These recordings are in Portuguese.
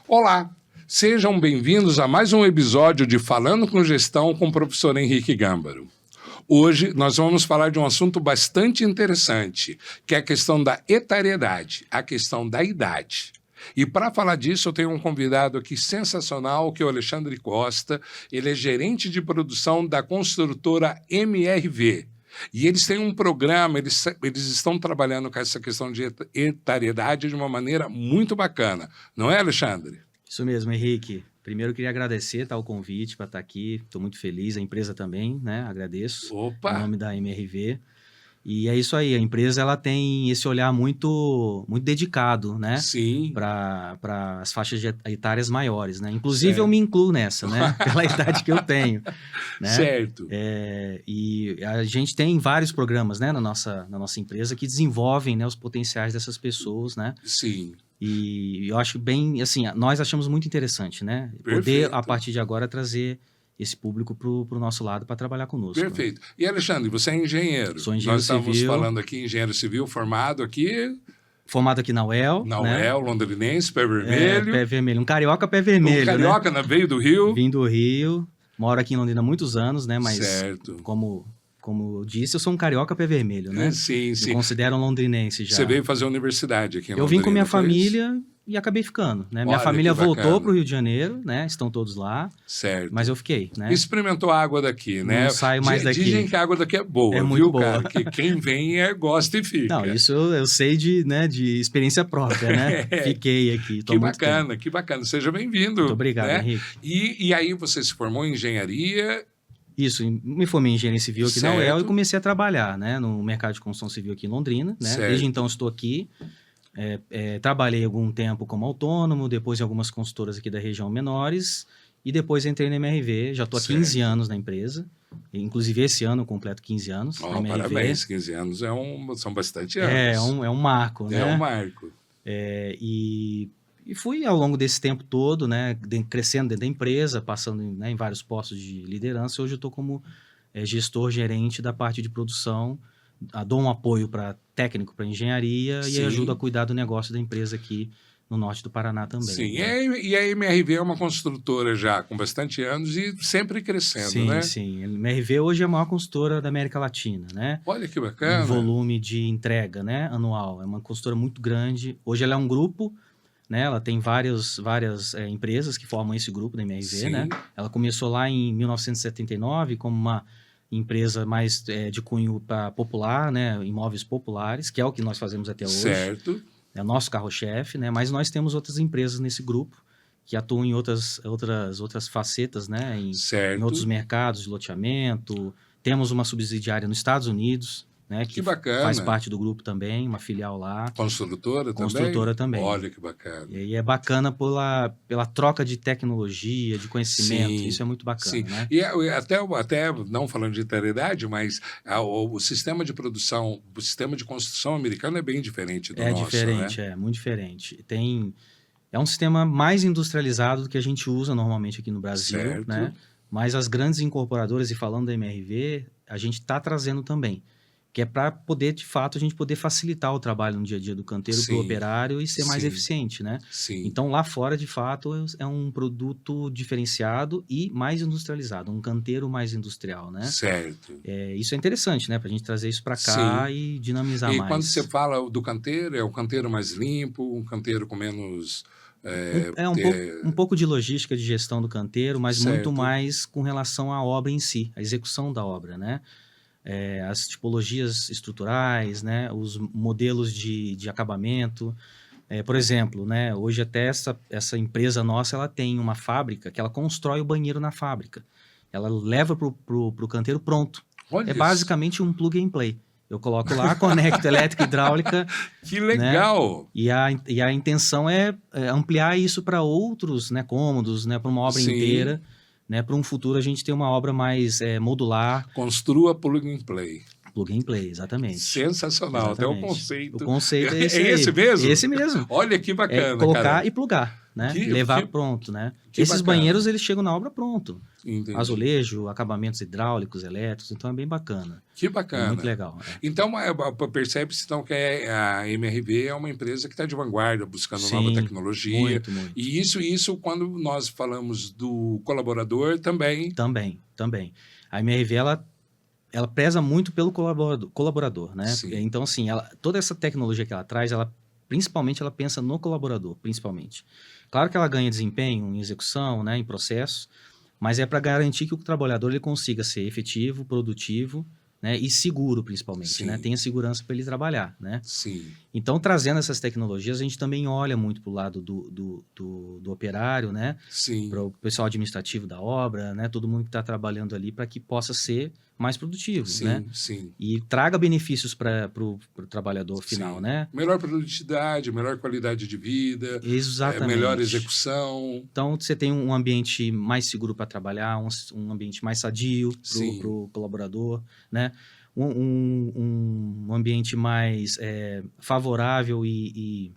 Olá, sejam bem-vindos a mais um episódio de Falando com Gestão com o professor Henrique Gâmbaro. Hoje nós vamos falar de um assunto bastante interessante, que é a questão da etariedade, a questão da idade. E para falar disso, eu tenho um convidado aqui sensacional, que é o Alexandre Costa. Ele é gerente de produção da construtora MRV. E eles têm um programa, eles estão trabalhando com essa questão de etariedade de uma maneira muito bacana. Não é, Alexandre? Isso mesmo, Henrique. Primeiro, eu queria agradecer o convite para estar aqui. Estou muito feliz, a empresa também, né? Agradeço. Opa! Em nome da MRV. E é isso aí, a empresa ela tem esse olhar muito dedicado, né? Sim. Para as faixas etárias maiores, né? Inclusive, Certo. eu me incluo nessa, né? Pela idade que eu tenho. Né? Certo. E a gente tem vários programas, né? na nossa empresa que desenvolvem, né, os potenciais dessas pessoas, né? Sim. E eu acho bem, assim, nós achamos muito interessante, né? Perfeito. Poder, a partir de agora, trazer esse público para o nosso lado para trabalhar conosco. Perfeito. Né? E, Alexandre, você é engenheiro. Sou engenheiro Nós estávamos civil. falando aqui, engenheiro civil, formado aqui... Formado aqui na UEL. Na né? UEL, londrinense, pé vermelho. Pé vermelho. Um carioca pé vermelho, carioca, né? Veio do Rio. Vim do Rio. Moro aqui em Londrina há muitos anos, né? Mas, certo. Como eu disse, eu sou um carioca pé vermelho, né? Sim, sim. Me considero um londrinense já. Você veio fazer universidade aqui em Londrina? Eu vim com minha família... E acabei ficando, né? Minha família voltou para o Rio de Janeiro, né? Estão todos lá. Certo. Mas eu fiquei, né? Experimentou a água daqui, né? Não saio mais daqui. Dizem que a água daqui é boa, é muito boa. cara? Que quem vem gosta e fica. Não, isso eu sei de experiência própria, né? Fiquei aqui. Que bacana, que bacana. Seja bem-vindo. Muito obrigado, né? Henrique. E aí você se formou em engenharia... Isso, me formei em engenharia civil aqui na UEL e comecei a trabalhar, né? No mercado de construção civil aqui em Londrina, né? Certo. Desde então estou aqui. Trabalhei algum tempo como autônomo, depois em algumas consultoras aqui da região menores, e depois entrei na MRV, já estou há 15 anos na empresa, inclusive esse ano eu completo 15 anos na MRV. Parabéns, 15 anos são bastante anos. É um marco, né? É um marco. E fui ao longo desse tempo todo, né, crescendo dentro da empresa, passando em vários postos de liderança. Hoje eu estou como gestor gerente da parte de produção, dou um apoio técnico para engenharia. Sim. E ajudo a cuidar do negócio da empresa aqui no norte do Paraná também. Sim, né? E a MRV é uma construtora já com bastante anos e sempre crescendo, sim, né? Sim, a MRV hoje é a maior construtora da América Latina, né? Olha que bacana. Em volume de entrega, né, anual. É uma construtora muito grande. Hoje ela é um grupo, né? Ela tem várias empresas que formam esse grupo da MRV, sim. né? Ela começou lá em 1979 como uma empresa mais de cunho popular, né? Imóveis populares, que é o que nós fazemos até hoje. Certo. É o nosso carro-chefe, né? Mas nós temos outras empresas nesse grupo que atuam em outras facetas, né? Em outros mercados de loteamento. Temos uma subsidiária nos Estados Unidos, né? Que bacana. Faz parte do grupo também, uma filial lá. Construtora também? Olha que bacana. E é bacana pela troca de tecnologia, de conhecimento. Sim. Isso é muito bacana, sim. Né? E até não falando de eternidade, mas o sistema de produção, o sistema de construção americano é bem diferente do nosso, diferente, né? muito diferente. É um sistema mais industrializado do que a gente usa normalmente aqui no Brasil, certo. Né? Mas as grandes incorporadoras, e falando da MRV, a gente está trazendo também. Que é para poder, de fato, a gente poder facilitar o trabalho no dia a dia do canteiro para o operário e ser mais eficiente, né? Sim. Então, lá fora, de fato, é um produto diferenciado e mais industrializado, um canteiro mais industrial, né? Certo. Isso é interessante, né? Para a gente trazer isso para cá e dinamizar mais. E quando você fala do canteiro, é o canteiro mais limpo, um canteiro com menos... um pouco de logística de gestão do canteiro, mas certo. Muito mais com relação à obra em si, à execução da obra, né? As tipologias estruturais, né? Os modelos de acabamento. Por exemplo, né? Hoje até essa empresa nossa ela tem uma fábrica que ela constrói o banheiro na fábrica. Ela leva para o canteiro pronto. Olha basicamente um plug and play. Eu coloco lá, conecto elétrica e hidráulica. Que legal! Né? E a intenção é ampliar isso para outros, né, cômodos, né, para uma obra inteira. Né, para um futuro a gente ter uma obra mais modular. Construa plug and play. Plug and play, exatamente. Sensacional, até o Exatamente. conceito. O conceito é esse É aí. esse mesmo? Esse mesmo. Olha que bacana, Colocar cara. e plugar, né? Levar pronto, né? Esses bacana. banheiros, eles chegam na obra pronto. Entendi. Azulejo, acabamentos hidráulicos, elétricos, então é bem bacana. Que bacana. É muito legal. Então, percebe-se então que a MRV é uma empresa que está de vanguarda, buscando nova tecnologia. Muito. E isso, quando nós falamos do colaborador, também. Também. A MRV, ela preza muito pelo colaborador, né? Sim. Então, assim, toda essa tecnologia que ela traz, principalmente ela pensa no colaborador, principalmente. Claro que ela ganha desempenho em execução, né, em processo, mas é para garantir que o trabalhador ele consiga ser efetivo, produtivo, né, e seguro, principalmente, né? Tenha segurança para ele trabalhar, né? Sim. Então, trazendo essas tecnologias, a gente também olha muito para o lado do operário, né? Sim. Para o pessoal administrativo da obra, né? Todo mundo que está trabalhando ali para que possa ser mais produtivo, né? Sim. E traga benefícios para o trabalhador final, né? Melhor produtividade, melhor qualidade de vida. Exatamente. Melhor execução. Então, você tem um ambiente mais seguro para trabalhar, um ambiente mais sadio para o colaborador, né? Um ambiente mais favorável e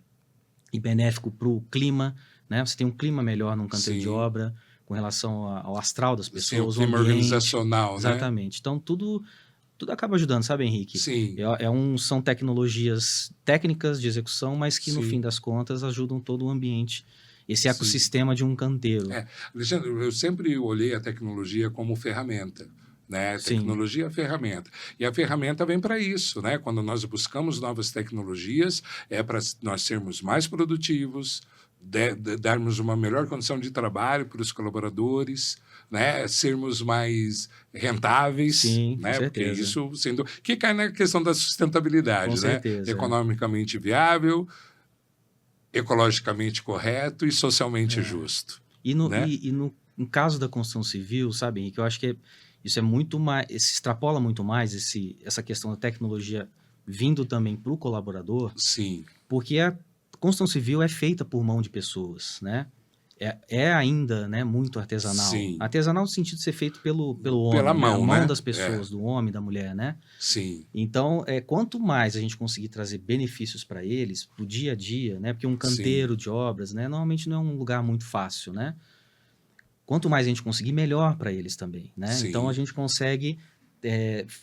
benéfico para o clima, né? Você tem um clima melhor num canteiro de obra com relação ao astral das pessoas, o clima organizacional, exatamente. Né? Então, tudo acaba ajudando, sabe, Henrique? Sim. São tecnologias técnicas de execução, mas que, no fim das contas, ajudam todo o ambiente, esse ecossistema de um canteiro. Alexandre, eu sempre olhei a tecnologia como ferramenta. Né? Tecnologia é ferramenta. E a ferramenta vem para isso, né? Quando nós buscamos novas tecnologias, é para nós sermos mais produtivos, darmos uma melhor condição de trabalho para os colaboradores, né? Sermos mais rentáveis, Sim, né? Com certeza. Porque isso sendo que cai na questão da sustentabilidade, com né? certeza, Economicamente viável, ecologicamente correto e socialmente justo. E né? no caso da construção civil, sabe, Henrique, eu acho que isso é muito mais, se extrapola muito mais essa questão da tecnologia vindo também para o colaborador. Sim. Porque a construção civil é feita por mão de pessoas, né? É ainda, né, muito artesanal. Sim. Artesanal no sentido de ser feito pelo homem, Pela mão, né? A mão né? das pessoas, do homem, da mulher, né? Sim. Então, quanto mais a gente conseguir trazer benefícios para eles, para o dia a dia, né? Porque um canteiro de obras, né, normalmente não é um lugar muito fácil, né? Quanto mais a gente conseguir, melhor para eles também, né? Sim. Então, a gente consegue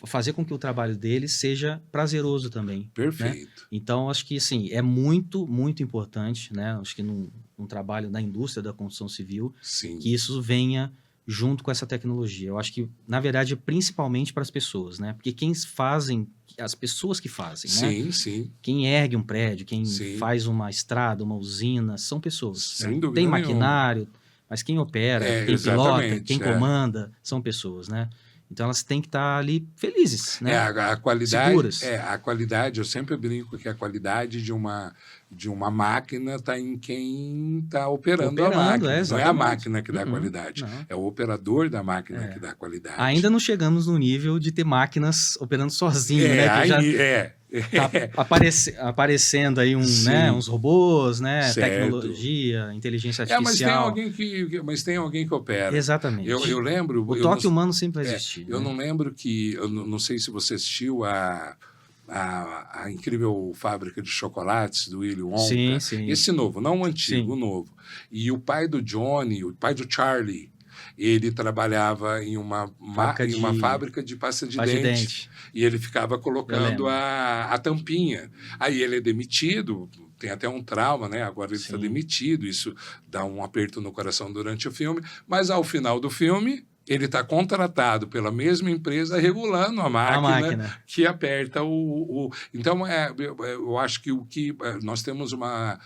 fazer com que o trabalho deles seja prazeroso também. Perfeito. Né? Então, acho que, assim, é muito, muito importante, né? Acho que num trabalho da indústria da construção civil, que isso venha junto com essa tecnologia. Eu acho que, na verdade, é principalmente para as pessoas, né? Porque as pessoas que fazem, né? Sim. Quem ergue um prédio, quem faz uma estrada, uma usina, são pessoas. Sem dúvida Tem nenhuma. maquinário, mas quem opera, quem pilota, quem comanda, são pessoas, né? Então, elas têm que estar ali felizes, né? A qualidade, seguras. A qualidade, eu sempre brinco que a qualidade de uma máquina está em quem está operando a máquina. Não é a máquina que dá qualidade, é o operador da máquina que dá qualidade. Ainda não chegamos no nível de ter máquinas operando sozinho, né? Tá aparecendo aí uns robôs, né? Tecnologia, inteligência artificial. Mas tem alguém que opera. Exatamente. Eu lembro... O toque humano sempre vai existir. Eu não lembro eu não sei se você assistiu a incrível fábrica de chocolates do Willy Wonka. Sim. Esse novo, não o antigo, o novo. E o pai do Johnny, o pai do Charlie, ele trabalhava em uma fábrica de pasta de dente. E ele ficava colocando a tampinha. Aí ele é demitido, tem até um trauma, né? Agora ele está demitido, isso dá um aperto no coração durante o filme. Mas ao final do filme, ele está contratado pela mesma empresa regulando a máquina. Que aperta Então, eu acho que nós temos uma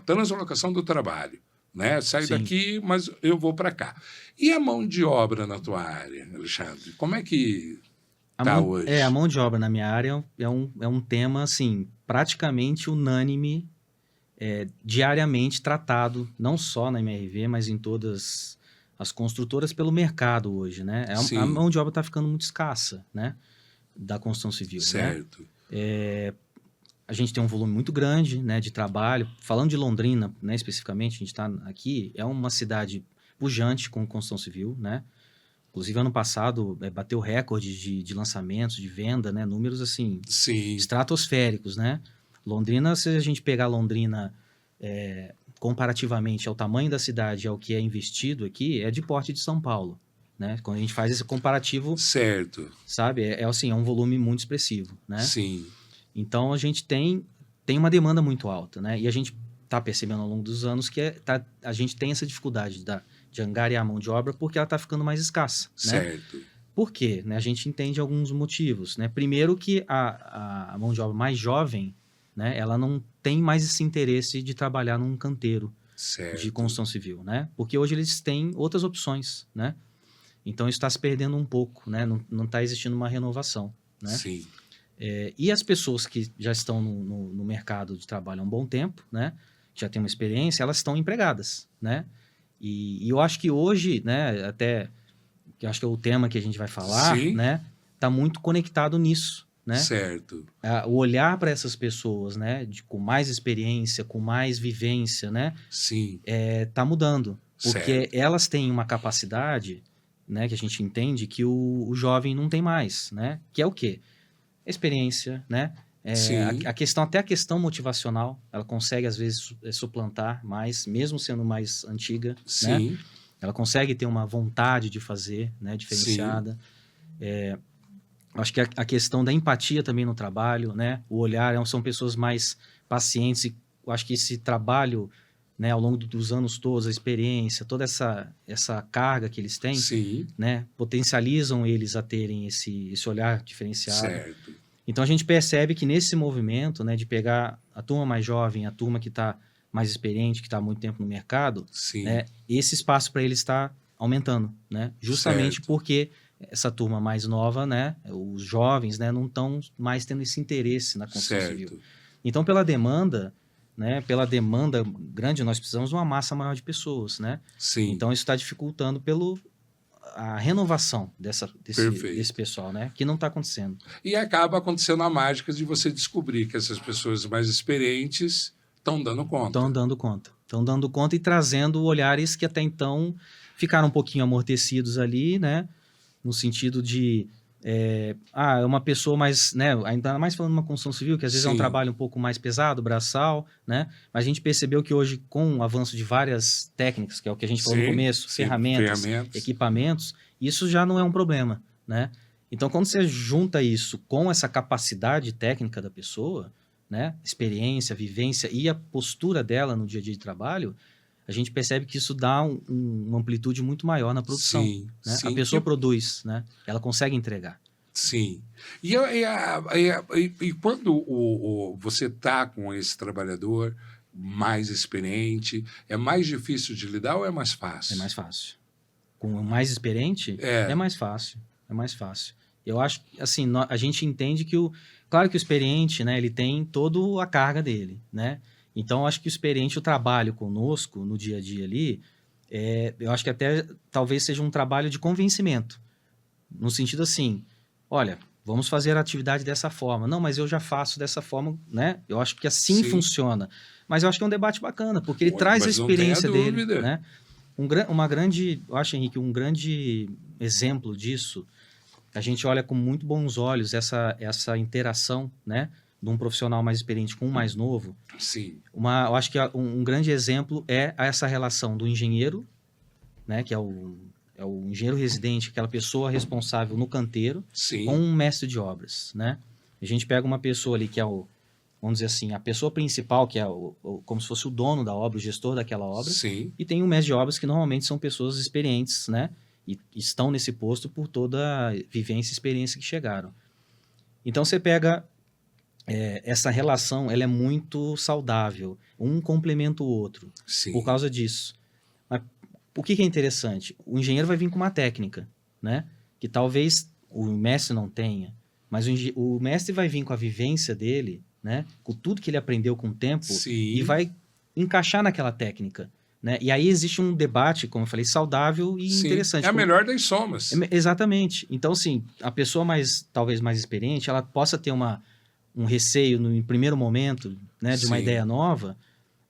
translocação do trabalho. Né? Sai daqui, mas eu vou para cá. E a mão de obra na tua área, Alexandre? Como é que está hoje? A mão de obra na minha área é um tema, assim, praticamente unânime, diariamente tratado, não só na MRV, mas em todas as construtoras pelo mercado hoje, né? A mão de obra está ficando muito escassa, né? Da construção civil. Certo. Né? A gente tem um volume muito grande, né, de trabalho. Falando de Londrina, né, especificamente, a gente está aqui, é uma cidade pujante com construção civil, né? Inclusive, ano passado, bateu recorde de lançamentos, de venda, né? Números, assim, Sim, estratosféricos, né? Londrina, se a gente pegar Londrina comparativamente ao tamanho da cidade e ao que é investido aqui, é de porte de São Paulo, né? Quando a gente faz esse comparativo, certo. sabe? Assim, é um volume muito expressivo, né? Sim, Então, a gente tem uma demanda muito alta, né? E a gente está percebendo ao longo dos anos que a gente tem essa dificuldade de angariar a mão de obra porque ela está ficando mais escassa, né? certo. Por quê? Né? A gente entende alguns motivos, né? Primeiro que a mão de obra mais jovem, né? Ela não tem mais esse interesse de trabalhar num canteiro Certo. de construção civil, né? Porque hoje eles têm outras opções, né? Então, isso está se perdendo um pouco, né? Não está existindo uma renovação, né? Sim, E as pessoas que já estão no mercado de trabalho há um bom tempo, né? Já têm uma experiência, elas estão empregadas, né? E eu acho que hoje, né? Até, que eu acho que é o tema que a gente vai falar, sim, né? Está muito conectado nisso, né? certo. O olhar para essas pessoas, né? Com mais experiência, com mais vivência, né? Sim, Tá mudando. Porque certo. elas têm uma capacidade, né? Que a gente entende que o jovem não tem mais, né? Que é o quê? Experiência, né? Sim, Até a questão motivacional, ela consegue, às vezes, suplantar mais, mesmo sendo mais antiga, né? sim, Ela consegue ter uma vontade de fazer, né? sim, Diferenciada. Acho que a questão da empatia também no trabalho, né? O olhar, são pessoas mais pacientes e eu acho que esse trabalho, né? Ao longo dos anos todos, a experiência, toda essa carga que eles têm, sim, né? Potencializam eles a terem esse olhar diferenciado. certo. Então, a gente percebe que nesse movimento, né? De pegar a turma mais jovem, a turma que está mais experiente, que está há muito tempo no mercado, Sim, né? Esse espaço para eles está aumentando, né? Justamente certo. porque essa turma mais nova, né? Os jovens, né? Não estão mais tendo esse interesse na construção civil. Certo. Então, pela demanda, né? Pela demanda grande, nós precisamos de uma massa maior de pessoas, né? Sim, Então, isso está dificultando a renovação Perfeito. desse pessoal, né? Que não está acontecendo. e acaba acontecendo a mágica de você descobrir que essas pessoas mais experientes estão dando conta. Estão dando conta. Estão dando conta e trazendo olhares que até então ficaram um pouquinho amortecidos ali, né? No sentido de é uma pessoa mais, né? Ainda mais falando de uma construção civil, que às vezes é um Sim. trabalho um pouco mais pesado, braçal, né? Mas a gente percebeu que hoje, com o avanço de várias técnicas, que é o que a gente falou no Sim, começo, sim, ferramentas, equipamentos, isso já não é um problema, né? Então, quando você junta isso com essa capacidade técnica da pessoa, né? Experiência, vivência e a postura dela no dia a dia de trabalho, a gente percebe que isso dá uma amplitude muito maior na produção. Sim, Né? sim. A pessoa produz, né? Ela consegue entregar. Sim. E quando você está com esse trabalhador mais experiente, é mais difícil de lidar ou é mais fácil? É mais fácil. Com o mais experiente, é mais fácil. É mais fácil. Eu acho que, assim, a gente entende que claro que o experiente, né? Ele tem toda a carga dele, né? Então, eu acho que o experiente, o trabalho conosco no dia a dia ali, eu acho que até talvez seja um trabalho de convencimento. No sentido assim, olha, vamos fazer a atividade dessa forma. Não, mas eu já faço dessa forma, né? Eu acho que assim Sim. funciona. Mas eu acho que é um debate bacana, porque ele traz a Mas não tenha experiência dele, dúvida. né? Eu acho, Henrique, um grande exemplo disso, a gente olha com muito bons olhos essa interação, né? De um profissional mais experiente com um mais novo. Sim, Eu acho que um grande exemplo é essa relação do engenheiro, né? Que é o engenheiro residente, aquela pessoa responsável no canteiro, sim, com um mestre de obras, né? A gente pega uma pessoa ali que é vamos dizer assim, a pessoa principal, que é como se fosse o dono da obra, o gestor daquela obra, sim, e tem um mestre de obras que normalmente são pessoas experientes, né? E estão nesse posto por toda a vivência e experiência que chegaram. Então, você pega essa relação, ela é muito saudável. Um complementa o outro sim. por causa disso. Mas o que é interessante? O engenheiro vai vir com uma técnica, né? Que talvez o mestre não tenha, mas o mestre vai vir com a vivência dele, né? Com tudo que ele aprendeu com o tempo, Sim. e vai encaixar naquela técnica, né? E aí existe um debate, como eu falei, saudável e Sim. interessante. É a melhor das somas. Exatamente. Então, assim, a pessoa talvez mais experiente, ela possa ter um receio no primeiro momento, né, de uma Sim. ideia nova,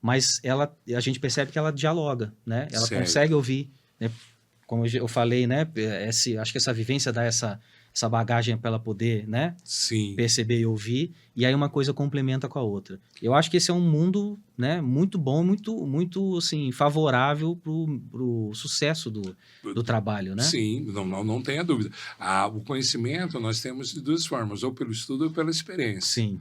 mas a gente percebe que ela dialoga, né? Ela Certo. consegue ouvir, né? como eu falei, né? Acho que essa vivência dá essa bagagem para ela poder, né? Sim. Perceber e ouvir, e aí uma coisa complementa com a outra. Eu acho que esse é um mundo, né, muito bom, muito assim, favorável pro sucesso do trabalho, né? Sim, não tenha dúvida. O conhecimento nós temos de duas formas, ou pelo estudo ou pela experiência. Sim.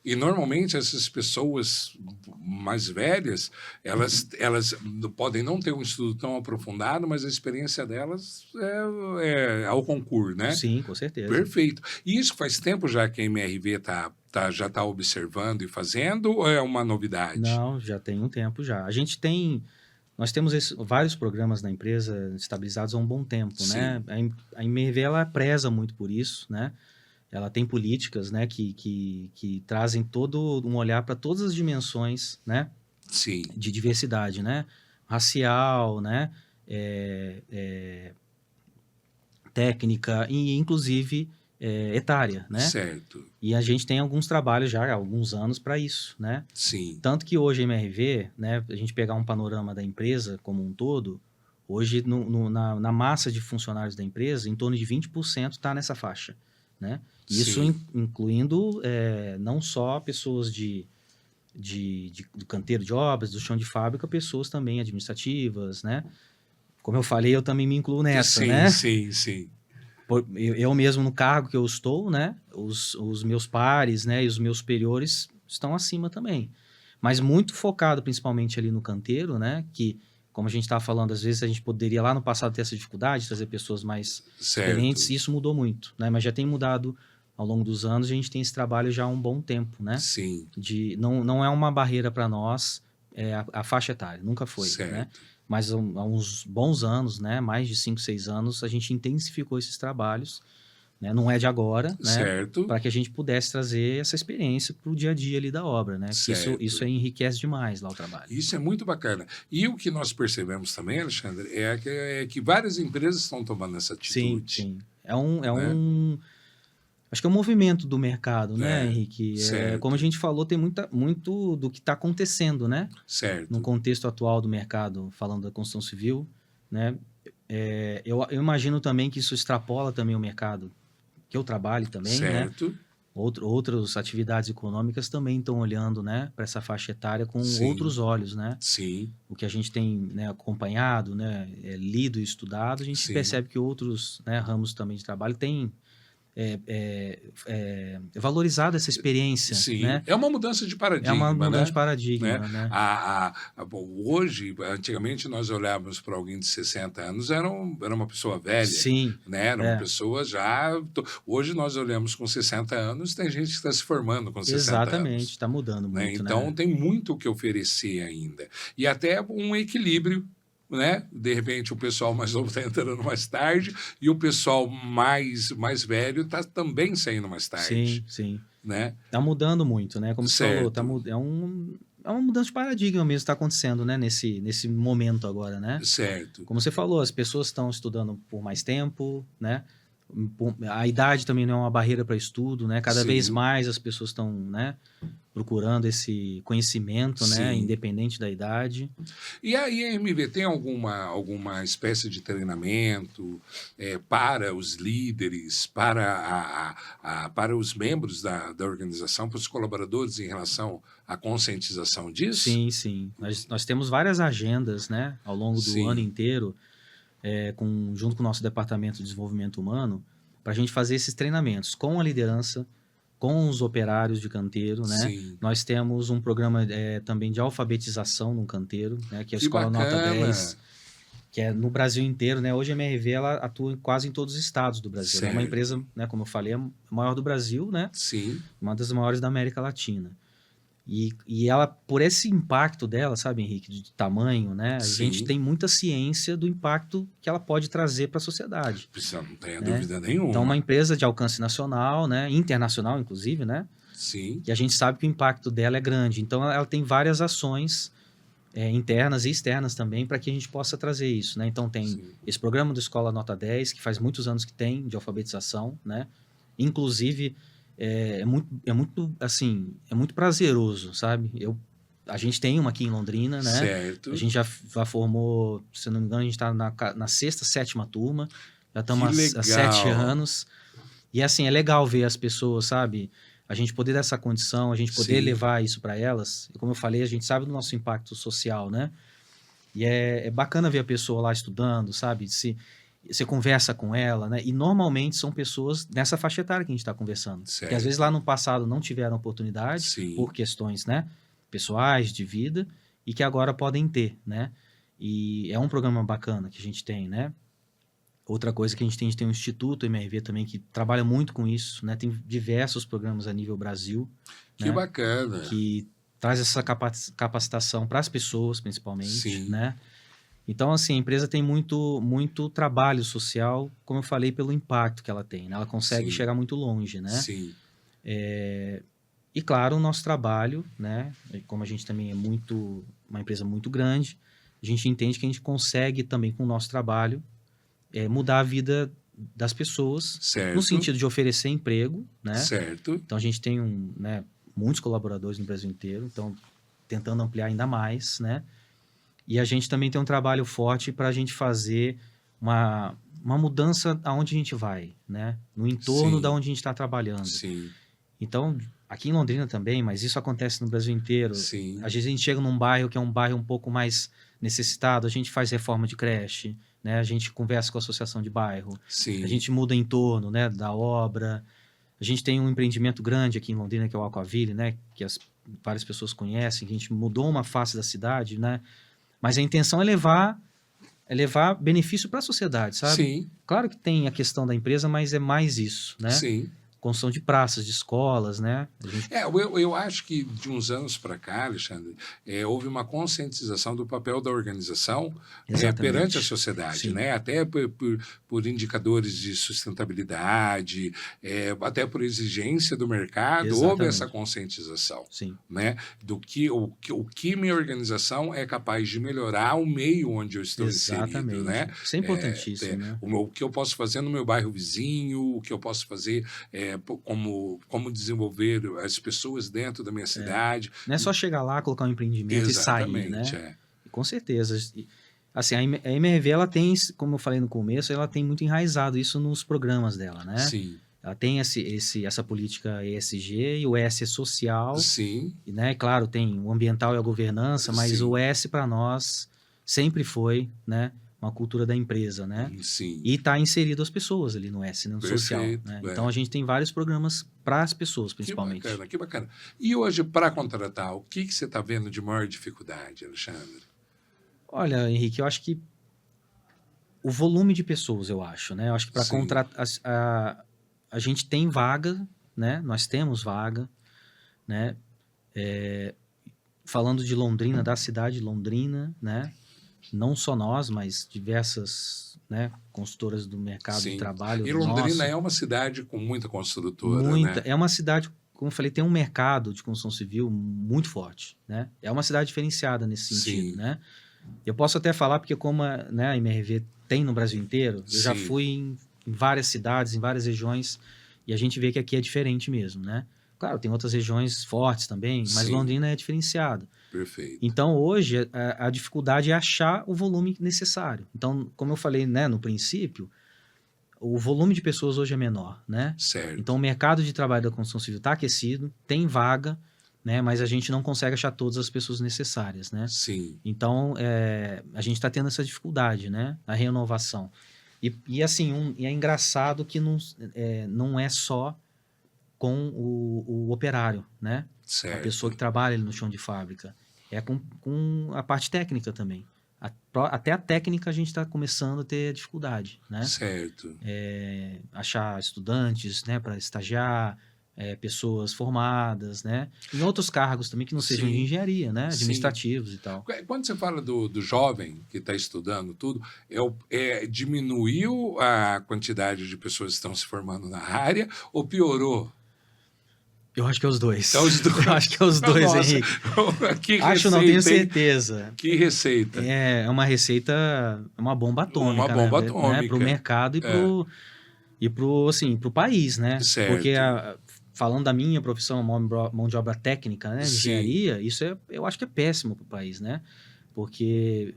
E, normalmente, essas pessoas mais velhas, elas podem não ter um estudo tão aprofundado, mas a experiência delas é ao concurso, né? Sim, com certeza. Perfeito. E isso faz tempo já que a MRV já está observando e fazendo, ou é uma novidade? Não, já tem um tempo já. Nós temos vários programas na empresa estabilizados há um bom tempo, Sim. né? A MRV, ela preza muito por isso, né? Ela tem políticas, né, que trazem todo um olhar para todas as dimensões, né? Sim. De diversidade, né? Racial, né? Técnica e, inclusive, etária, né? Certo. E a gente tem alguns trabalhos já há alguns anos para isso, né? Sim. Tanto que hoje a MRV, né, a gente pegar um panorama da empresa como um todo, hoje na massa de funcionários da empresa, em torno de 20% está nessa faixa, né? Isso incluindo não só pessoas do canteiro de obras, do chão de fábrica, pessoas também administrativas, né? Como eu falei, eu também me incluo nessa, né? Sim. Eu mesmo no cargo que eu estou, né? Os meus pares, né? E os meus superiores estão acima também. Mas muito focado principalmente ali no canteiro, né? Que, como a gente estava falando, às vezes a gente poderia lá no passado ter essa dificuldade de trazer pessoas mais experientes, e isso mudou muito, né? Mas já tem mudado ao longo dos anos, a gente tem esse trabalho já há um bom tempo, né? Sim. Não é uma barreira para nós a faixa etária, nunca foi, certo. Né? Mas há uns bons anos, né? Mais de 5, 6 anos, a gente intensificou esses trabalhos, né? Não é de agora, né? Certo. Para que a gente pudesse trazer essa experiência para o dia a dia ali da obra, né? Isso enriquece demais lá o trabalho. Isso é muito bacana. E o que nós percebemos também, Alexandre, é que várias empresas estão tomando essa atitude. Sim. Acho que é um movimento do mercado, né, Henrique? Como a gente falou, tem muito do que está acontecendo, né? Certo. No contexto atual do mercado, falando da construção civil, né? Eu imagino também que isso extrapola também o mercado que eu trabalho também, certo. Né? Outras atividades econômicas também estão olhando, né, para essa faixa etária com outros olhos, né? Sim. O que a gente tem, né, acompanhado, né, lido e estudado, a gente percebe que outros, né, ramos também de trabalho têm valorizado essa experiência. Sim, né? É uma mudança de paradigma. É uma mudança de Né? paradigma, né? Hoje, antigamente, nós olhávamos para alguém de 60 anos, era uma pessoa velha. Sim. Né? Era uma pessoa já... Hoje nós olhamos com 60 anos, tem gente que está se formando com 60 anos. Exatamente, está mudando muito. Né? Então, tem muito o que oferecer ainda. E até um equilíbrio. Né? De repente o pessoal mais novo está entrando mais tarde e o pessoal mais velho está também saindo mais tarde. Sim. Né? Tá mudando muito, né? Como você falou, é uma mudança de paradigma mesmo que está acontecendo, né? Nesse momento agora, né? Certo. Como você falou, as pessoas estão estudando por mais tempo, né? A idade também não é uma barreira para estudo, né? Cada vez mais as pessoas estão, né, procurando esse conhecimento, né, independente da idade. E a IMV tem alguma espécie de treinamento para os líderes, para os membros da organização, para os colaboradores em relação à conscientização disso? Sim. Nós temos várias agendas, né, ao longo do ano inteiro, junto com o nosso Departamento de Desenvolvimento Humano, para a gente fazer esses treinamentos com a liderança, com os operários de canteiro, né? Nós temos um programa também de alfabetização no canteiro, né? Que é a Escola Nota 10, que é no Brasil inteiro, né? Hoje a MRV ela atua quase em todos os estados do Brasil. É uma empresa, né, como eu falei, a maior do Brasil, né? Uma das maiores da América Latina. E ela, por esse impacto dela, sabe, Henrique, de tamanho, né? A gente tem muita ciência do impacto que ela pode trazer para a sociedade. Não tenha dúvida nenhuma. Então, uma empresa de alcance nacional, né? Internacional, inclusive, né? E a gente sabe que o impacto dela é grande. Então, ela tem várias ações internas e externas também para que a gente possa trazer isso, né? Então, tem esse programa do Escola Nota 10, que faz muitos anos que tem, de alfabetização, né? Inclusive... É muito prazeroso, sabe? Eu A gente tem uma aqui em Londrina, né? Certo. A gente já formou, se eu não me engano, a gente está na sexta, sétima turma. Já estamos há 7 anos. E assim, é legal ver as pessoas, sabe? A gente poder dar essa condição, a gente poder levar isso para elas. E como eu falei, a gente sabe do nosso impacto social, né? E é bacana ver a pessoa lá estudando, sabe? Você conversa com ela, né? E normalmente são pessoas nessa faixa etária que a gente está conversando. Certo. Que às vezes lá no passado não tiveram oportunidade por questões, né? Pessoais, de vida, e que agora podem ter, né? E é um programa bacana que a gente tem, né? Outra coisa que a gente tem um instituto MRV também que trabalha muito com isso, né? Tem diversos programas a nível Brasil. Que né? bacana. Que traz essa capacitação para as pessoas, principalmente, né? Então, assim, a empresa tem muito trabalho social, como eu falei, pelo impacto que ela tem, né? Ela consegue chegar muito longe, né? Sim. E, claro, o nosso trabalho, né? Como a gente também é uma empresa muito grande, a gente entende que a gente consegue também, com o nosso trabalho, mudar a vida das pessoas, no sentido de oferecer emprego, né? Certo. Então, a gente tem muitos colaboradores no Brasil inteiro, então, tentando ampliar ainda mais, né? E a gente também tem um trabalho forte para a gente fazer uma mudança aonde a gente vai, né? No entorno da onde a gente está trabalhando. Sim. Então, aqui em Londrina também, mas isso acontece no Brasil inteiro. Sim. Às vezes a gente chega num bairro que é um bairro um pouco mais necessitado, a gente faz reforma de creche, né? A gente conversa com a associação de bairro, Sim. a gente muda entorno, né, da obra. A gente tem um empreendimento grande aqui em Londrina, que é o Aquaville, né, que várias pessoas conhecem, que a gente mudou uma face da cidade, né? Mas a intenção é levar benefício para a sociedade, sabe? Sim. Claro que tem a questão da empresa, mas é mais isso, né? Sim. Construção de praças, de escolas, né? Eu acho que de uns anos para cá, Alexandre, houve uma conscientização do papel da organização perante a sociedade, né? Até por indicadores de sustentabilidade, até por exigência do mercado, houve essa conscientização, né? Do que o que minha organização é capaz de melhorar o meio onde eu estou inserido, né? Isso é importantíssimo, né? O que eu posso fazer no meu bairro vizinho, o que eu posso fazer como desenvolver as pessoas dentro da minha cidade. Não é só chegar lá, colocar um empreendimento e sair, né? Com certeza. Assim, a MRV, ela tem, como eu falei no começo, ela tem muito enraizado isso nos programas dela, né? Sim. Ela tem essa política ESG e o S é social. Sim. E, né, claro, tem o ambiental e a governança, mas o S para nós sempre foi, né? Uma cultura da empresa, né? Sim. E está inserido as pessoas ali no S, no social. Né? Então, a gente tem vários programas para as pessoas, principalmente. Que bacana. E hoje, para contratar, o que você está vendo de maior dificuldade, Alexandre? Olha, Henrique, eu acho que o volume de pessoas, eu acho, né? Eu acho que para contratar... A gente tem vaga, né? Nós temos vaga, né? Falando de Londrina, da cidade de Londrina, né? Não só nós, mas diversas, né, consultoras do mercado de trabalho. E Londrina é uma cidade com muita construtora, né? É uma cidade, como eu falei, tem um mercado de construção civil muito forte, né? É uma cidade diferenciada nesse sentido, né? Eu posso até falar, porque como a MRV tem no Brasil inteiro, eu já fui em várias cidades, em várias regiões, e a gente vê que aqui é diferente mesmo, né? Claro, tem outras regiões fortes também, mas Londrina é diferenciado. Perfeito. Então, hoje, a dificuldade é achar o volume necessário. Então, como eu falei, né, no princípio, o volume de pessoas hoje é menor, né? Certo. Então, o mercado de trabalho da construção civil está aquecido, tem vaga, né, mas a gente não consegue achar todas as pessoas necessárias, né? Sim. Então, a gente está tendo essa dificuldade, né? A renovação. E assim, é engraçado que não é só com o operário, né? Certo. A pessoa que trabalha ali no chão de fábrica. É com a parte técnica também. Até a técnica a gente está começando a ter dificuldade, né? Certo. Achar estudantes, né, para estagiar, pessoas formadas, né? Em outros cargos também que não sejam de engenharia, né? Administrativos e tal. Quando você fala do jovem que está estudando tudo, diminuiu a quantidade de pessoas que estão se formando na área ou piorou? Eu acho que é os dois. É os dois. Eu acho que é os dois, Nossa, Henrique. Acho, não tenho certeza. Que receita. É uma receita, uma bomba atômica. Uma bomba atômica. Né? Para o mercado e pro país, né? Certo. Porque falando da minha profissão, mão de obra técnica, né, de Sim. engenharia, eu acho que é péssimo para o país, né? Porque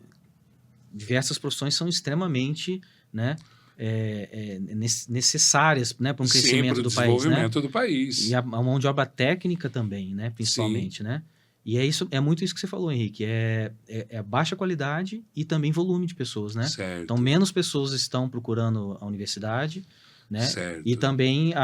diversas profissões são extremamente, né, necessárias, né, para um crescimento do país, né? Desenvolvimento do país. E a mão de obra técnica também, né, principalmente, né? E é muito isso que você falou, Henrique, é baixa qualidade e também volume de pessoas, né? Certo. Então, menos pessoas estão procurando a universidade, né? Certo. E também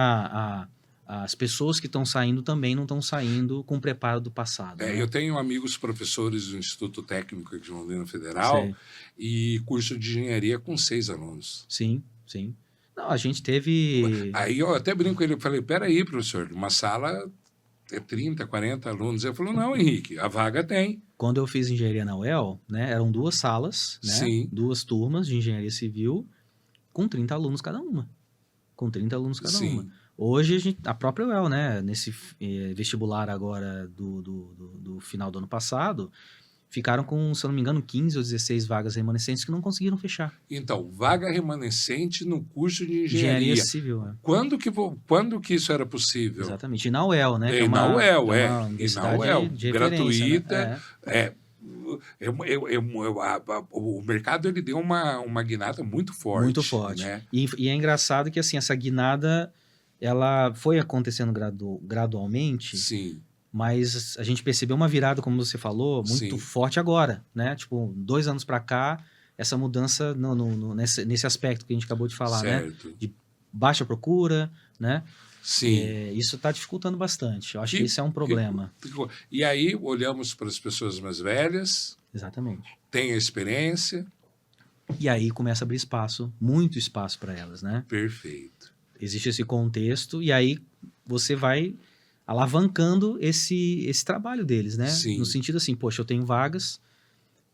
as pessoas que estão saindo também não estão saindo com o preparo do passado. Né? Eu tenho amigos professores do Instituto Técnico de Londrina Federal Sei. e curso de engenharia com 6 alunos. Sim, sim. Não, a gente teve... Aí eu até brinco com ele, eu falei, peraí, professor, uma sala é 30, 40 alunos. Ele falou, não, Henrique, a vaga tem. Quando eu fiz engenharia na UEL, né, eram 2 salas, né, Sim. 2 turmas de engenharia civil com 30 alunos cada uma. Com 30 alunos cada Sim. uma. Hoje, a própria UEL, né, nesse vestibular agora do final do ano passado, ficaram com, se eu não me engano, 15 ou 16 vagas remanescentes que não conseguiram fechar. Então, vaga remanescente no curso de engenharia. Civil, é. Quando que isso era possível? Exatamente. E na UEL, né? E na UEL, uma universidade e na UEL, de gratuita. Né? O mercado ele deu uma guinada muito forte. Muito forte. Né? E é engraçado que assim, essa guinada ela foi acontecendo gradualmente. Sim. Mas a gente percebeu uma virada, como você falou, muito forte agora, né? Tipo, 2 anos para cá, essa mudança nesse aspecto que a gente acabou de falar, certo. Né? De baixa procura, né? Sim. Isso está dificultando bastante. Eu acho que isso é um problema. E aí, olhamos para as pessoas mais velhas. Exatamente. Têm a experiência. E aí começa a abrir espaço, muito espaço para elas, né? Perfeito. Existe esse contexto e aí você vai alavancando esse trabalho deles, né? Sim. No sentido assim, poxa, eu tenho vagas,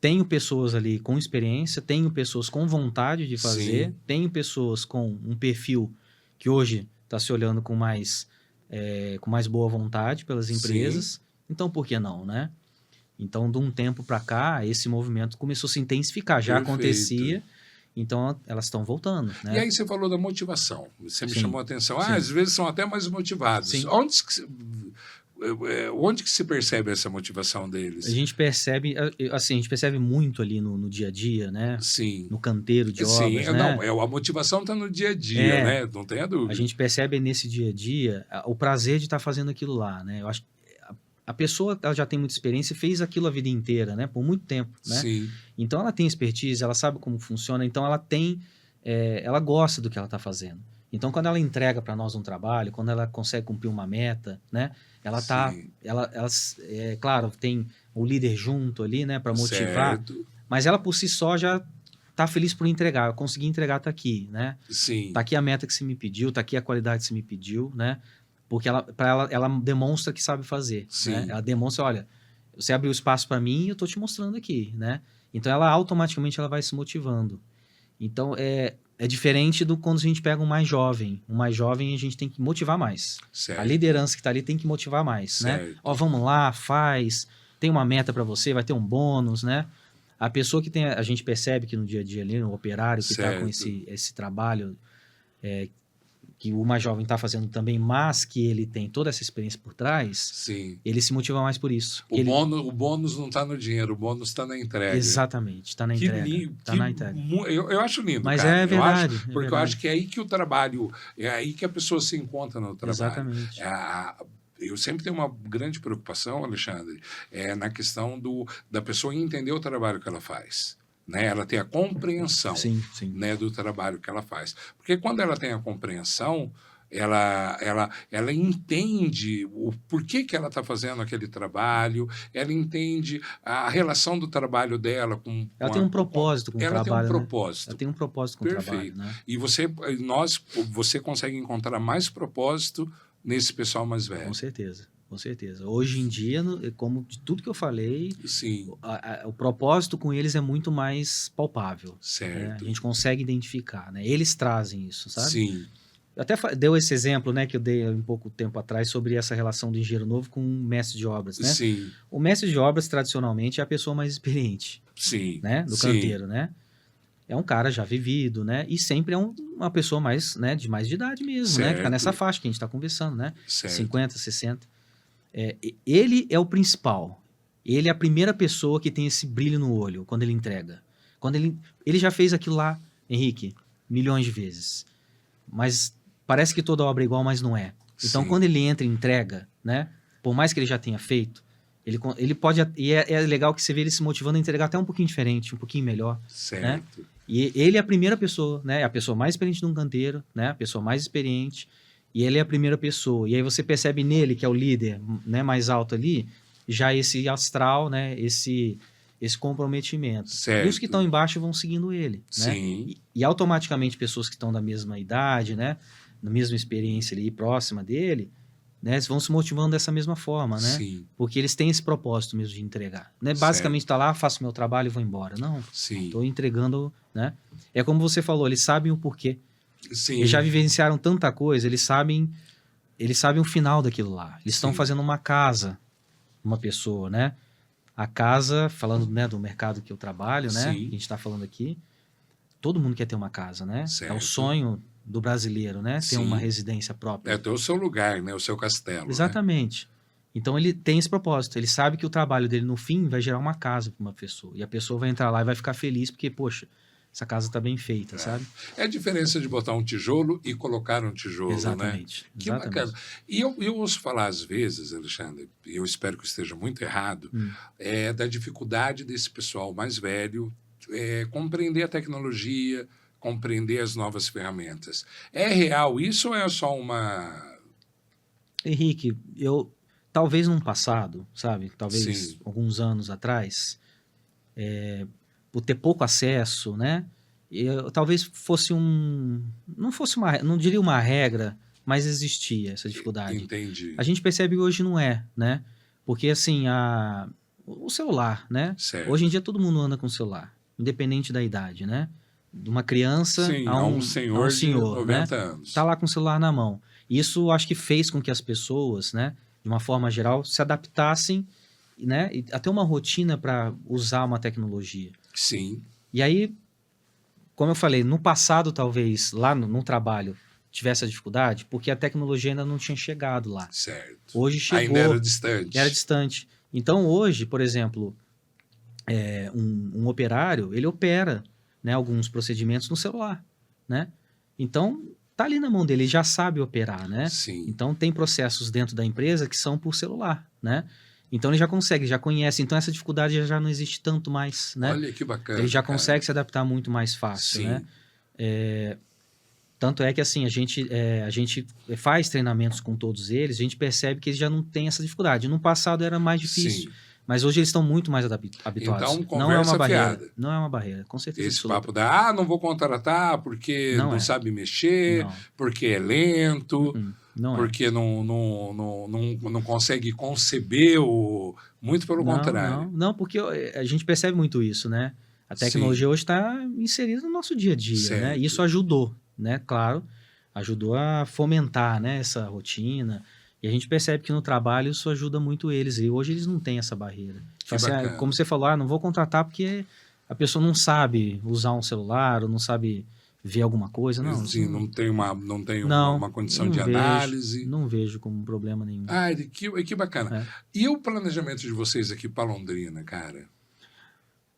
tenho pessoas ali com experiência, tenho pessoas com vontade de fazer, tenho pessoas com um perfil que hoje está se olhando com mais boa vontade pelas empresas. Então, por que não, né? Então, de um tempo para cá, esse movimento começou a se intensificar. Já acontecia, então elas estão voltando. Né? E aí você falou da motivação. Você me chamou a atenção. Às vezes são até mais motivados. Onde que se percebe essa motivação deles? A gente percebe muito ali no dia a dia, né? Sim. No canteiro de obras, né? Não, a motivação está no dia a dia, né? Não tenha dúvida. A gente percebe nesse dia a dia o prazer de estar fazendo aquilo lá, né? Eu acho que a pessoa ela já tem muita experiência e fez aquilo a vida inteira, né? Por muito tempo, né? Sim. Então ela tem expertise, ela sabe como funciona, então ela gosta do que ela está fazendo. Então quando ela entrega para nós um trabalho, quando ela consegue cumprir uma meta, né? Claro, tem o líder junto ali, né? Para motivar, mas ela por si só já tá feliz por entregar. Eu consegui entregar, tá aqui, né? Sim. Tá aqui a meta que você me pediu, tá aqui a qualidade que você me pediu, né? Porque ela demonstra que sabe fazer. Né? Ela demonstra, olha, você abriu espaço para mim e eu estou te mostrando aqui, né? Então, automaticamente ela vai se motivando. Então, é diferente do quando a gente pega um mais jovem. Um mais jovem a gente tem que motivar mais. Certo. A liderança que está ali tem que motivar mais, certo. Né? Ó, vamos lá, faz, tem uma meta para você, vai ter um bônus, né? A pessoa que a gente percebe que no dia a dia ali, no operário que está com esse trabalho... que o mais jovem está fazendo também, mas que ele tem toda essa experiência por trás, ele se motiva mais por isso. O bônus não está no dinheiro, o bônus está na entrega. Exatamente, está na entrega. Na entrega. Eu acho lindo, mas cara. É verdade. Porque eu acho que é aí que o trabalho, é aí que a pessoa se encontra no trabalho. Exatamente. Eu sempre tenho uma grande preocupação, Alexandre, na questão da pessoa entender o trabalho que ela faz. Né? Ela tem a compreensão né, do trabalho que ela faz. Porque quando ela tem a compreensão, ela entende o porquê que ela está fazendo aquele trabalho, ela entende a relação do trabalho dela com... Ela tem um propósito com o trabalho. Ela tem um propósito. Né? Ela tem um propósito com o trabalho. Né? E você consegue encontrar mais propósito nesse pessoal mais velho. Com certeza. Com certeza. Hoje em dia, como de tudo que eu falei, o propósito com eles é muito mais palpável. Certo. Né? A gente consegue identificar, né? Eles trazem isso, sabe? Sim. Eu até deu esse exemplo, né, que eu dei um pouco tempo atrás sobre essa relação do engenheiro novo com o mestre de obras, né? Sim. O mestre de obras, tradicionalmente, é a pessoa mais experiente. Sim. Né? Do canteiro, né? é um cara já vivido, né? E sempre é uma pessoa mais, né, de mais de idade mesmo, né? Que tá Certo. nessa faixa que a gente tá conversando, né? Certo. 50, 60. Ele é o principal. Ele é a primeira pessoa que tem esse brilho no olho quando ele entrega. Quando ele já fez aquilo lá, Henrique, milhões de vezes. Mas parece que toda obra é igual, mas não é. Então, Sim. quando ele entra e entrega, né? Por mais que ele já tenha feito, ele pode... E é legal que você vê ele se motivando a entregar até um pouquinho diferente, um pouquinho melhor. Certo. E ele é a primeira pessoa, né? A pessoa mais experiente de um canteiro, né? A pessoa mais experiente. E ele é a primeira pessoa. E aí você percebe nele, que é o líder, né, mais alto ali, já esse astral, né? Esse comprometimento. Certo. E os que estão embaixo vão seguindo ele, né? Sim. E automaticamente pessoas que estão da mesma idade, né? Da mesma experiência ali, próxima dele, né? Vão se motivando dessa mesma forma, né? Sim. Porque eles têm esse propósito mesmo de entregar. Né? Basicamente, tá lá, faço meu trabalho e vou embora. Não, Sim. estou entregando, né? É como você falou, eles sabem o porquê. Sim. Eles já vivenciaram tanta coisa, eles sabem o final daquilo lá. Eles estão Sim. fazendo uma casa, uma pessoa, né? A casa, falando, né, do mercado que eu trabalho, né? Sim. Que a gente está falando aqui, todo mundo quer ter uma casa, né? Certo. É o sonho do brasileiro, né? Ter Sim. uma residência própria. É ter o seu lugar, né? O seu castelo. Exatamente. Então ele tem esse propósito. Ele sabe que o trabalho dele no fim vai gerar uma casa para uma pessoa. E a pessoa vai entrar lá e vai ficar feliz porque, poxa, essa casa está bem feita, sabe? É a diferença de botar um tijolo e colocar um tijolo, Exatamente. né? Que bacana. E eu ouço falar às vezes, Alexandre, e eu espero que esteja muito errado, da dificuldade desse pessoal mais velho compreender a tecnologia, compreender as novas ferramentas. É real isso ou é só uma... Henrique, talvez num passado, sabe? Talvez Sim. alguns anos atrás, por ter pouco acesso, né? Talvez fosse não diria uma regra, mas existia essa dificuldade. Entendi. A gente percebe que hoje não é, né? Porque assim, o celular, né? Certo. Hoje em dia todo mundo anda com celular, independente da idade, né? De uma criança Sim, a um senhor de 90 né? anos. Tá lá com o celular na mão. Isso acho que fez com que as pessoas, né, de uma forma geral, se adaptassem, né, e até uma rotina para usar uma tecnologia. Sim. E aí, como eu falei, no passado talvez lá no trabalho tivesse a dificuldade, porque a tecnologia ainda não tinha chegado lá. Certo. Hoje chegou. Ainda era distante. Era distante. Então hoje, por exemplo, um operário, ele opera, né, alguns procedimentos no celular, né? Então, tá ali na mão dele, ele já sabe operar, né? Sim. Então, tem processos dentro da empresa que são por celular, né? Então, ele já consegue, já conhece. Então, essa dificuldade já não existe tanto mais, né? Olha que bacana. Ele já consegue se adaptar muito mais fácil, Sim. né? Tanto é que, assim, a gente faz treinamentos com todos eles, a gente percebe que eles já não têm essa dificuldade. No passado era mais difícil. Sim. Mas hoje eles estão muito mais habituados. Então, conversa não é uma barreira. fiada. Não é uma barreira, com certeza. Esse absoluta. papo não vou contratar porque não sabe mexer, Não. porque é lento, Não porque não consegue conceber muito pelo contrário. Não, porque a gente percebe muito isso, né? A tecnologia hoje está inserida no nosso dia a dia, Certo. né? E isso ajudou, né? Claro, ajudou a fomentar, né, essa rotina. E a gente percebe que no trabalho isso ajuda muito eles. E hoje eles não têm essa barreira. Assim, como você falou, não vou contratar porque a pessoa não sabe usar um celular ou não sabe ver alguma coisa. Não, Sim, não tem uma condição de análise. Não vejo como problema nenhum. Que bacana. E o planejamento de vocês aqui para Londrina, cara?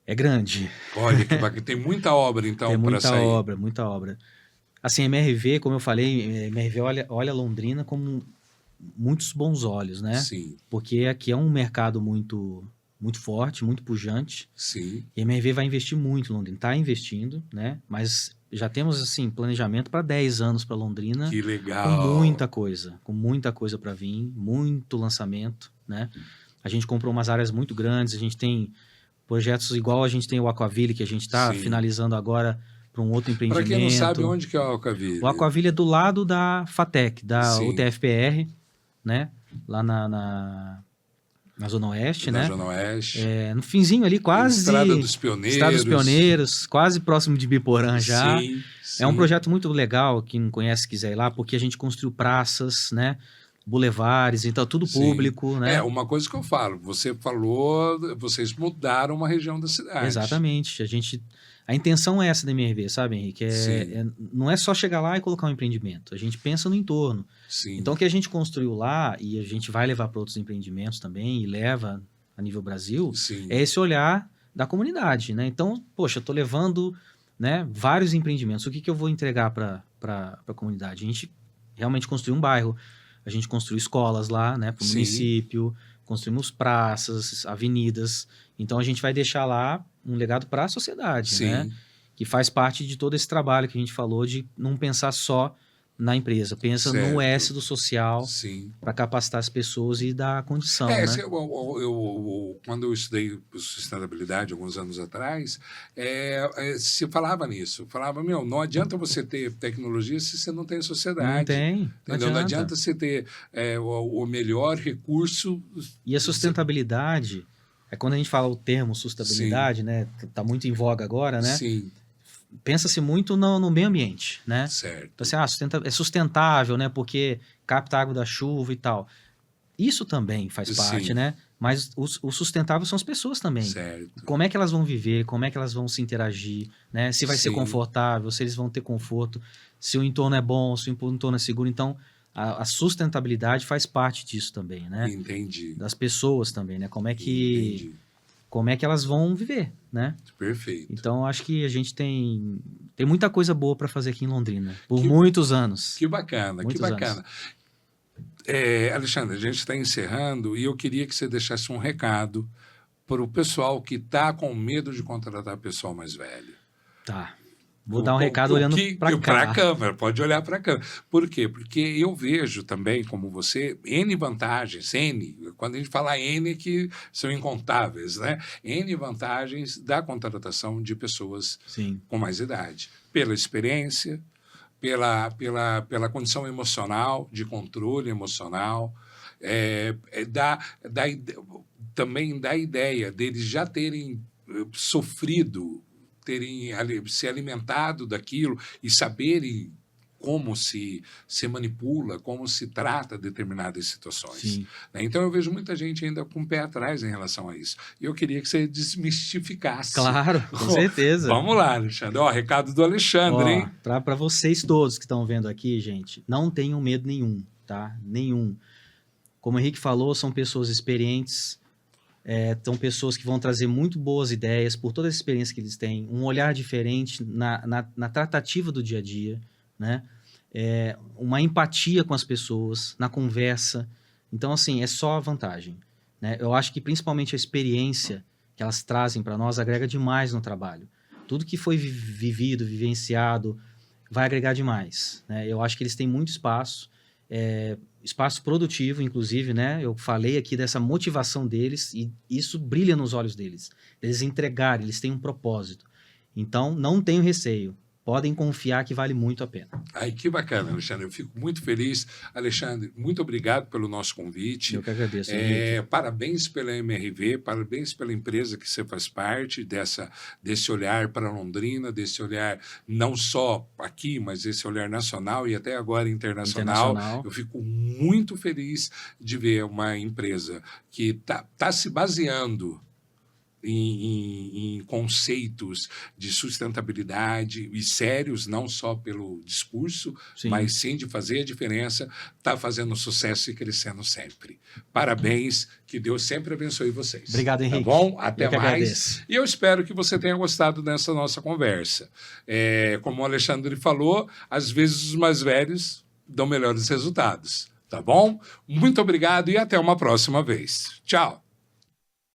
É grande. Olha que bacana. Tem muita obra, então, para sair. Muita obra. Assim, MRV, como eu falei, MRV olha Londrina com muitos bons olhos, né? Sim. Porque aqui é um mercado muito, muito forte, muito pujante. Sim. E a MRV vai investir muito em Londrina. Está investindo, né? Mas já temos, assim, planejamento para 10 anos para Londrina. Que legal. Com muita coisa para vir, muito lançamento, né? A gente comprou umas áreas muito grandes, a gente tem projetos igual a gente tem o Aquaville, que a gente está finalizando agora para um outro empreendimento. Para quem não sabe, onde que é o Aquaville? O Aquaville é do lado da FATEC, da UTFPR, né? Lá na Zona Oeste, né? Na Zona Oeste. No finzinho ali, quase... Estrada dos Pioneiros. Estrada dos Pioneiros, quase próximo de Biporã já. Sim. É um projeto muito legal, quem não conhece quiser ir lá, porque a gente construiu praças, né? bulevares, então tudo Sim. público, né? Uma coisa que eu falo, você falou, vocês mudaram uma região da cidade. Exatamente. A intenção é essa da MRV, sabe, Henrique? Sim. Não é só chegar lá e colocar um empreendimento. A gente pensa no entorno. Sim. Então, o que a gente construiu lá, e a gente vai levar para outros empreendimentos também, e leva a nível Brasil, Sim. é esse olhar da comunidade, né? Então, poxa, eu estou levando, né, vários empreendimentos. O que eu vou entregar para a comunidade? A gente realmente construiu um bairro, a gente construiu escolas lá, né, para o Sim. município, construímos praças, avenidas. Então, a gente vai deixar lá um legado para a sociedade, Sim. né? Que faz parte de todo esse trabalho que a gente falou de não pensar só na empresa, pensa Certo. no S do social Sim. para capacitar as pessoas e dar condição, né? Quando eu estudei sustentabilidade alguns anos atrás, se falava nisso. Falava, não adianta você ter tecnologia se você não tem sociedade. Não tem, Entendeu? Não adianta você ter o melhor recurso. E a sustentabilidade, quando a gente fala o termo sustentabilidade, né? Está muito em voga agora, né? Sim. Pensa-se muito no meio ambiente, né? Certo. Então, assim, é sustentável, né? Porque capta a água da chuva e tal. Isso também faz parte, Sim. né? Mas o sustentável são as pessoas também. Certo. Como é que elas vão viver, como é que elas vão se interagir, né? Se vai ser Sim. confortável, se eles vão ter conforto, se o entorno é bom, se o entorno é seguro. Então, a sustentabilidade faz parte disso também, né? Entendi. Das pessoas também, né? Como é que elas vão viver, né? Perfeito. Então, acho que a gente tem muita coisa boa para fazer aqui em Londrina, por muitos anos. Que bacana, Muitos que bacana. Alexandre, a gente está encerrando e eu queria que você deixasse um recado para o pessoal que está com medo de contratar pessoal mais velho. Tá. Vou dar um recado olhando para cá. Para a câmera, pode olhar para a câmera. Por quê? Porque eu vejo também, como você, N vantagens, quando a gente fala N, que são incontáveis, né? N vantagens da contratação de pessoas Sim. com mais idade. Pela experiência, pela condição emocional, de controle emocional, também da ideia deles já terem sofrido, terem se alimentado daquilo e saberem como se manipula, como se trata determinadas situações. Sim. Então, eu vejo muita gente ainda com o pé atrás em relação a isso. E eu queria que você desmistificasse. Claro, com certeza. Vamos lá, Alexandre. Recado do Alexandre, hein? Para vocês todos que estão vendo aqui, gente, não tenham medo nenhum, tá? Nenhum. Como o Henrique falou, são pessoas experientes, são pessoas que vão trazer muito boas ideias por toda a experiência que eles têm, um olhar diferente na tratativa do dia a dia, né? Uma empatia com as pessoas, na conversa. Então, assim, é só vantagem, né? Eu acho que principalmente a experiência que elas trazem para nós agrega demais no trabalho. Tudo que foi vivido, vivenciado, vai agregar demais, né? Eu acho que eles têm muito espaço, espaço produtivo, inclusive, né? Eu falei aqui dessa motivação deles e isso brilha nos olhos deles. Eles entregarem, eles têm um propósito. Então, não tenham receio. Podem confiar que vale muito a pena. Ai, que bacana, Alexandre. Eu fico muito feliz. Alexandre, muito obrigado pelo nosso convite. Eu que agradeço. Parabéns pela MRV, parabéns pela empresa que você faz parte, desse olhar para Londrina, desse olhar não só aqui, mas esse olhar nacional e até agora internacional. Eu fico muito feliz de ver uma empresa que tá se baseando em conceitos de sustentabilidade e sérios, não só pelo discurso, sim, mas sim de fazer a diferença, está fazendo sucesso e crescendo sempre. Parabéns, que Deus sempre abençoe vocês. Obrigado, Henrique. Tá bom? Até mais. Agradeço. E eu espero que você tenha gostado dessa nossa conversa. Como o Alexandre falou, às vezes os mais velhos dão melhores resultados. Tá bom? Muito obrigado e até uma próxima vez. Tchau.